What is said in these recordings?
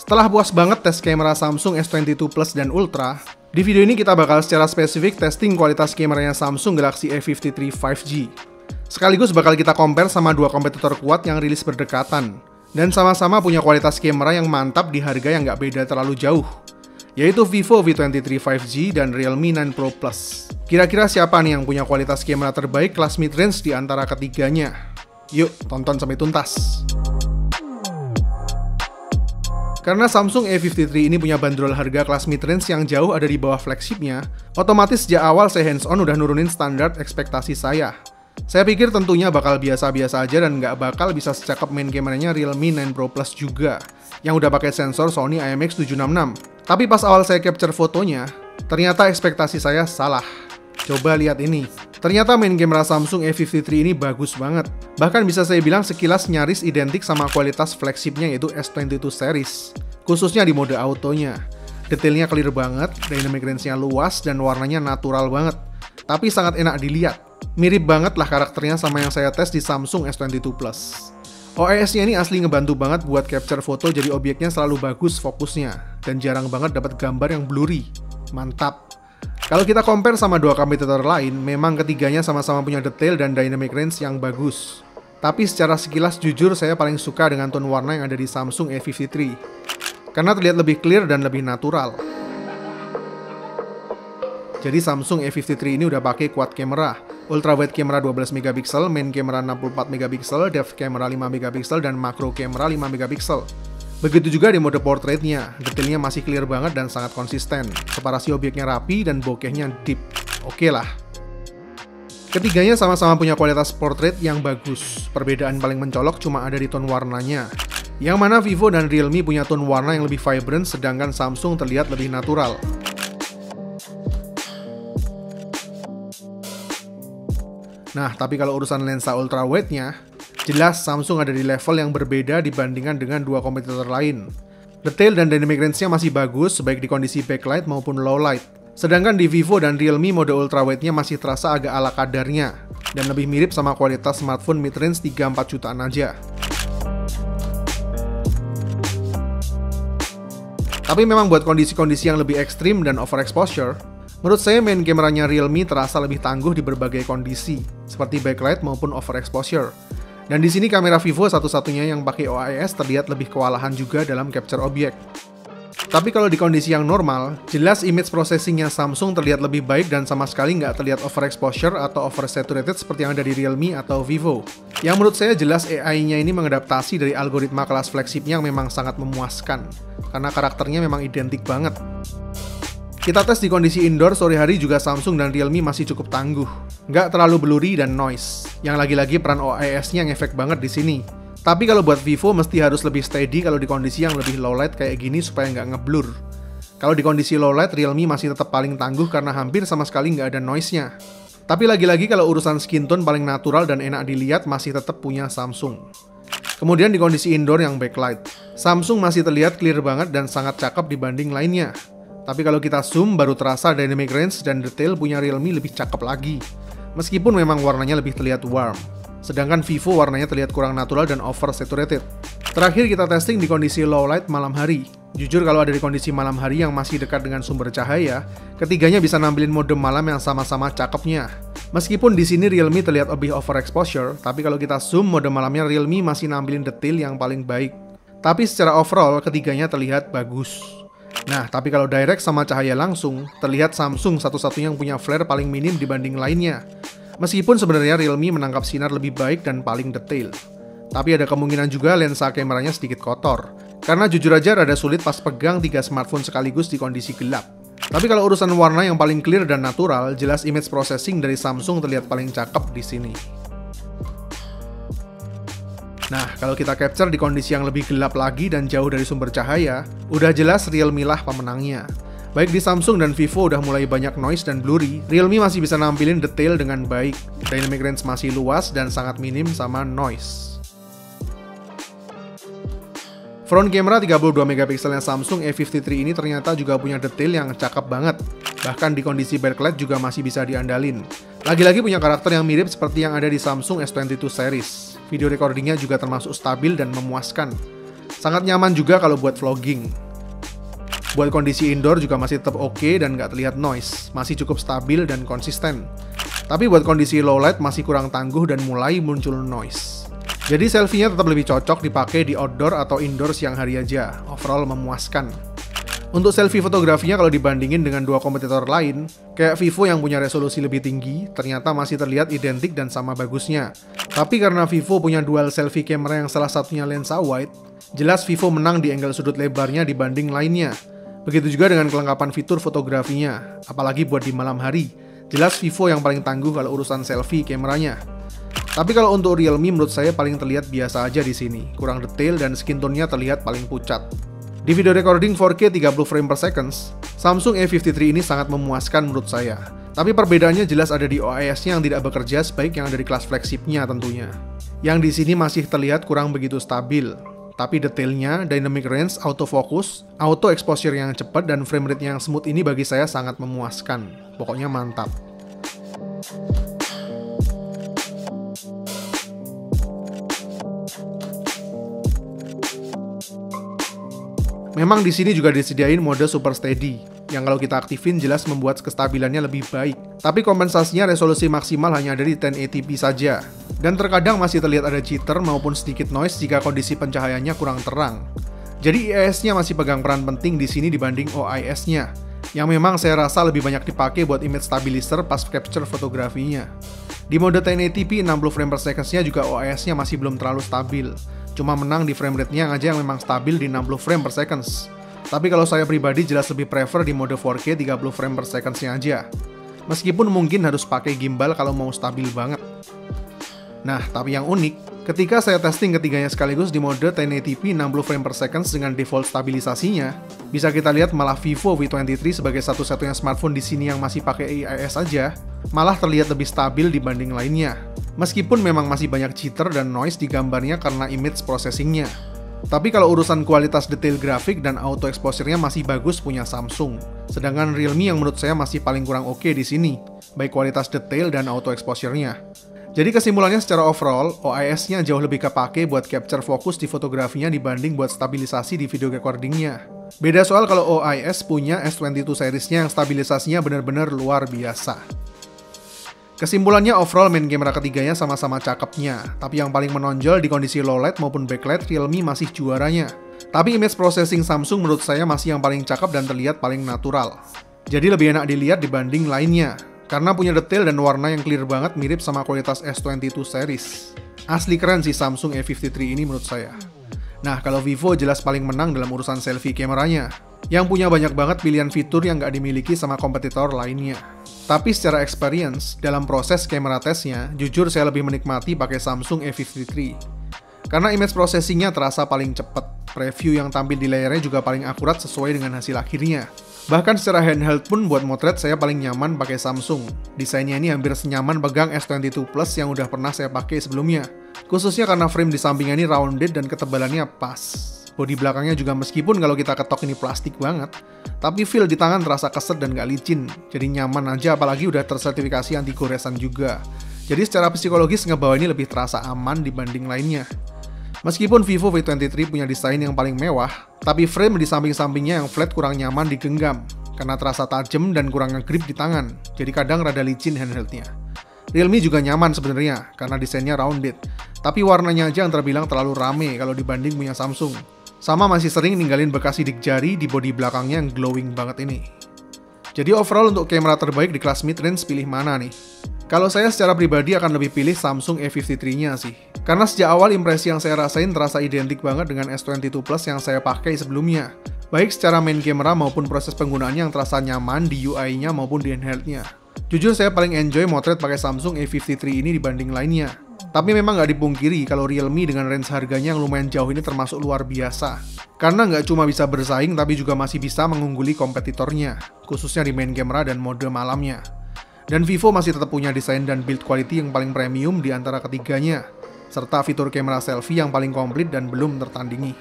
Setelah puas banget tes kamera Samsung S22 Plus dan Ultra, di video ini kita bakal secara spesifik testing kualitas kameranya Samsung Galaxy A53 5G. Sekaligus bakal kita compare sama dua kompetitor kuat yang rilis berdekatan, dan sama-sama punya kualitas kamera yang mantap di harga yang nggak beda terlalu jauh, yaitu Vivo V23 5G dan Realme 9 Pro Plus. Kira-kira siapa nih yang punya kualitas kamera terbaik kelas mid-range di antara ketiganya? Yuk, tonton sampai tuntas. Karena Samsung A53 ini punya bandrol harga kelas mid-range yang jauh ada di bawah flagshipnya, otomatis sejak awal saya hands-on udah nurunin standar ekspektasi saya. Saya pikir tentunya bakal biasa-biasa aja dan nggak bakal bisa secakep main kameranya Realme 9 Pro Plus juga, yang udah pakai sensor Sony IMX766. Tapi pas awal saya capture fotonya, ternyata ekspektasi saya salah. Coba lihat ini. Ternyata main kamera Samsung A53 ini bagus banget. Bahkan bisa saya bilang sekilas nyaris identik sama kualitas flagshipnya yaitu S22 series. Khususnya di mode autonya. Detailnya clear banget, dynamic range-nya luas, dan warnanya natural banget. Tapi sangat enak dilihat. Mirip banget lah karakternya sama yang saya tes di Samsung S22 Plus. OIS-nya ini asli ngebantu banget buat capture foto jadi obyeknya selalu bagus fokusnya. Dan jarang banget dapat gambar yang blurry. Mantap. Kalau kita compare sama dua kompetitor lain, memang ketiganya sama-sama punya detail dan dynamic range yang bagus. Tapi secara sekilas jujur saya paling suka dengan tone warna yang ada di Samsung A53. Karena terlihat lebih clear dan lebih natural. Jadi Samsung A53 ini udah pakai quad kamera, ultrawide kamera 12 MP, main kamera 64 MP, depth kamera 5 MP, dan macro kamera 5 MP. Begitu juga di mode portraitnya, detailnya masih clear banget dan sangat konsisten. Separasi objeknya rapi dan bokehnya deep. Oke lah. Ketiganya sama-sama punya kualitas portrait yang bagus. Perbedaan paling mencolok cuma ada di tone warnanya. Yang mana Vivo dan Realme punya tone warna yang lebih vibrant, sedangkan Samsung terlihat lebih natural. Nah, tapi kalau urusan lensa ultrawide-nya, jelas Samsung ada di level yang berbeda dibandingkan dengan dua kompetitor lain. Detail dan dynamic range-nya masih bagus, baik di kondisi backlight maupun low light. Sedangkan di Vivo dan Realme mode ultrawide-nya masih terasa agak ala kadarnya, dan lebih mirip sama kualitas smartphone mid-range 3-4 jutaan aja. Tapi memang buat kondisi-kondisi yang lebih ekstrim dan overexposure, menurut saya main kameranya Realme terasa lebih tangguh di berbagai kondisi, seperti backlight maupun overexposure. Dan di sini kamera Vivo satu-satunya yang pakai OIS terlihat lebih kewalahan juga dalam capture objek. Tapi kalau di kondisi yang normal, jelas image processingnya Samsung terlihat lebih baik dan sama sekali nggak terlihat overexposure atau oversaturated seperti yang ada di Realme atau Vivo. Yang menurut saya jelas AI-nya ini mengadaptasi dari algoritma kelas flagshipnya yang memang sangat memuaskan, karena karakternya memang identik banget. Kita tes di kondisi indoor sore hari juga Samsung dan Realme masih cukup tangguh. Nggak terlalu blurry dan noise. Yang lagi-lagi peran OIS-nya ngefek banget di sini. Tapi kalau buat Vivo mesti harus lebih steady kalau di kondisi yang lebih low light kayak gini supaya nggak ngeblur. Kalau di kondisi low light, Realme masih tetap paling tangguh karena hampir sama sekali nggak ada noise-nya. Tapi lagi-lagi kalau urusan skin tone paling natural dan enak dilihat masih tetap punya Samsung. Kemudian di kondisi indoor yang backlight, Samsung masih terlihat clear banget dan sangat cakep dibanding lainnya. Tapi kalau kita zoom, baru terasa dynamic range dan detail punya Realme lebih cakep lagi. Meskipun memang warnanya lebih terlihat warm. Sedangkan Vivo warnanya terlihat kurang natural dan oversaturated. Terakhir kita testing di kondisi low light malam hari. Jujur kalau ada di kondisi malam hari yang masih dekat dengan sumber cahaya, ketiganya bisa nampilin mode malam yang sama-sama cakepnya. Meskipun di sini Realme terlihat lebih overexposure, tapi kalau kita zoom mode malamnya Realme masih nampilin detail yang paling baik. Tapi secara overall ketiganya terlihat bagus. Nah, tapi kalau direct sama cahaya langsung, terlihat Samsung satu-satunya yang punya flare paling minim dibanding lainnya. Meskipun sebenarnya Realme menangkap sinar lebih baik dan paling detail. Tapi ada kemungkinan juga lensa kameranya sedikit kotor. Karena jujur aja rada sulit pas pegang 3 smartphone sekaligus di kondisi gelap. Tapi kalau urusan warna yang paling clear dan natural, jelas image processing dari Samsung terlihat paling cakep di sini. Nah, kalau kita capture di kondisi yang lebih gelap lagi dan jauh dari sumber cahaya, udah jelas Realme lah pemenangnya. Baik di Samsung dan Vivo udah mulai banyak noise dan blurry, Realme masih bisa nampilin detail dengan baik. Dynamic range masih luas dan sangat minim sama noise. Front kamera 32 MP Samsung A53 ini ternyata juga punya detail yang cakep banget. Bahkan di kondisi backlight juga masih bisa diandalin. Lagi-lagi punya karakter yang mirip seperti yang ada di Samsung S22 series. Video recordingnya juga termasuk stabil dan memuaskan. Sangat nyaman juga kalau buat vlogging. Buat kondisi indoor juga masih tetap oke dan nggak terlihat noise, masih cukup stabil dan konsisten. Tapi buat kondisi low light masih kurang tangguh dan mulai muncul noise. Jadi selfie-nya tetap lebih cocok dipakai di outdoor atau indoor siang hari aja, overall memuaskan. Untuk selfie fotografinya kalau dibandingin dengan dua kompetitor lain, kayak Vivo yang punya resolusi lebih tinggi, ternyata masih terlihat identik dan sama bagusnya. Tapi karena Vivo punya dual selfie camera yang salah satunya lensa wide, jelas Vivo menang di angle sudut lebarnya dibanding lainnya. Begitu juga dengan kelengkapan fitur fotografinya, apalagi buat di malam hari. Jelas Vivo yang paling tangguh kalau urusan selfie kameranya. Tapi kalau untuk Realme menurut saya paling terlihat biasa aja di sini, kurang detail dan skin tone-nya terlihat paling pucat. Di video recording 4K 30 frame per second, Samsung A53 ini sangat memuaskan menurut saya. Tapi perbedaannya jelas ada di OIS-nya yang tidak bekerja sebaik yang ada di kelas flagship-nya tentunya. Yang di sini masih terlihat kurang begitu stabil. Tapi detailnya, dynamic range, autofocus, auto exposure yang cepat, dan frame rate yang smooth ini bagi saya sangat memuaskan. Pokoknya mantap. Memang di sini juga disediain mode Super Steady, yang kalau kita aktifin jelas membuat kestabilannya lebih baik. Tapi kompensasinya resolusi maksimal hanya ada di 1080p saja. Dan terkadang masih terlihat ada jitter maupun sedikit noise jika kondisi pencahayaannya kurang terang. Jadi IIS-nya masih pegang peran penting di sini dibanding OIS-nya, yang memang saya rasa lebih banyak dipakai buat image stabilizer pas capture fotografinya. Di mode 1080p 60 frame per second-nya juga OIS-nya masih belum terlalu stabil. Cuma menang di frame rate-nya aja yang memang stabil di 60 frame per second. Tapi kalau saya pribadi jelas lebih prefer di mode 4K 30 frame per second-nya aja. Meskipun mungkin harus pakai gimbal kalau mau stabil banget. Nah, tapi yang unik, ketika saya testing ketiganya sekaligus di mode 1080p 60 frame per second dengan default stabilisasinya, bisa kita lihat malah Vivo V23 sebagai satu-satunya smartphone di sini yang masih pakai IIS aja, malah terlihat lebih stabil dibanding lainnya. Meskipun memang masih banyak jitter dan noise di gambarnya karena image processing-nya. Tapi kalau urusan kualitas detail grafik dan auto exposure-nya masih bagus punya Samsung. Sedangkan Realme yang menurut saya masih paling kurang oke di sini, baik kualitas detail dan auto exposure-nya. Jadi kesimpulannya secara overall, OIS-nya jauh lebih kepake buat capture fokus di fotografinya dibanding buat stabilisasi di video recording-nya. Beda soal kalau OIS punya S22 series-nya yang stabilisasinya benar-benar luar biasa. Kesimpulannya overall main kamera ketiganya sama-sama cakepnya, tapi yang paling menonjol di kondisi low light maupun backlight Realme masih juaranya. Tapi image processing Samsung menurut saya masih yang paling cakep dan terlihat paling natural. Jadi lebih enak dilihat dibanding lainnya, karena punya detail dan warna yang clear banget mirip sama kualitas S22 series. Asli keren sih Samsung A53 ini menurut saya. Nah, kalau Vivo jelas paling menang dalam urusan selfie kameranya, yang punya banyak banget pilihan fitur yang nggak dimiliki sama kompetitor lainnya. Tapi secara experience, dalam proses kamera tesnya, jujur saya lebih menikmati pakai Samsung A53. Karena image processing-nya terasa paling cepat, preview yang tampil di layarnya juga paling akurat sesuai dengan hasil akhirnya. Bahkan secara handheld pun buat motret saya paling nyaman pakai Samsung. Desainnya ini hampir senyaman pegang S22 Plus yang udah pernah saya pakai sebelumnya. Khususnya karena frame di sampingnya ini rounded dan ketebalannya pas. Bodi belakangnya juga meskipun kalau kita ketok ini plastik banget, tapi feel di tangan terasa keset dan gak licin. Jadi nyaman aja apalagi udah tersertifikasi anti goresan juga. Jadi secara psikologis ngebawa ini lebih terasa aman dibanding lainnya. Meskipun Vivo V23 punya desain yang paling mewah, tapi frame di samping-sampingnya yang flat kurang nyaman digenggam, karena terasa tajam dan kurang nge-grip di tangan, jadi kadang rada licin handheldnya. Realme juga nyaman sebenarnya, karena desainnya rounded, tapi warnanya aja yang terbilang terlalu rame kalau dibanding punya Samsung. Sama masih sering ninggalin bekas sidik jari di bodi belakangnya yang glowing banget ini. Jadi overall untuk kamera terbaik di kelas mid-range pilih mana nih? Kalau saya secara pribadi akan lebih pilih Samsung A53-nya sih. Karena sejak awal impresi yang saya rasain terasa identik banget dengan S22 Plus yang saya pakai sebelumnya. Baik secara main kamera maupun proses penggunaannya yang terasa nyaman di UI-nya maupun di handheld-nya. Jujur saya paling enjoy motret pakai Samsung A53 ini dibanding lainnya. Tapi memang nggak dipungkiri kalau Realme dengan range harganya yang lumayan jauh ini termasuk luar biasa. Karena nggak cuma bisa bersaing tapi juga masih bisa mengungguli kompetitornya, khususnya di main camera dan mode malamnya. Dan Vivo masih tetap punya desain dan build quality yang paling premium di antara ketiganya, serta fitur kamera selfie yang paling komplit dan belum tertandingi.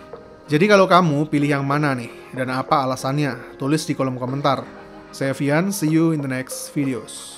Jadi kalau kamu pilih yang mana nih, dan apa alasannya? Tulis di kolom komentar. Saya Vian, see you in the next videos.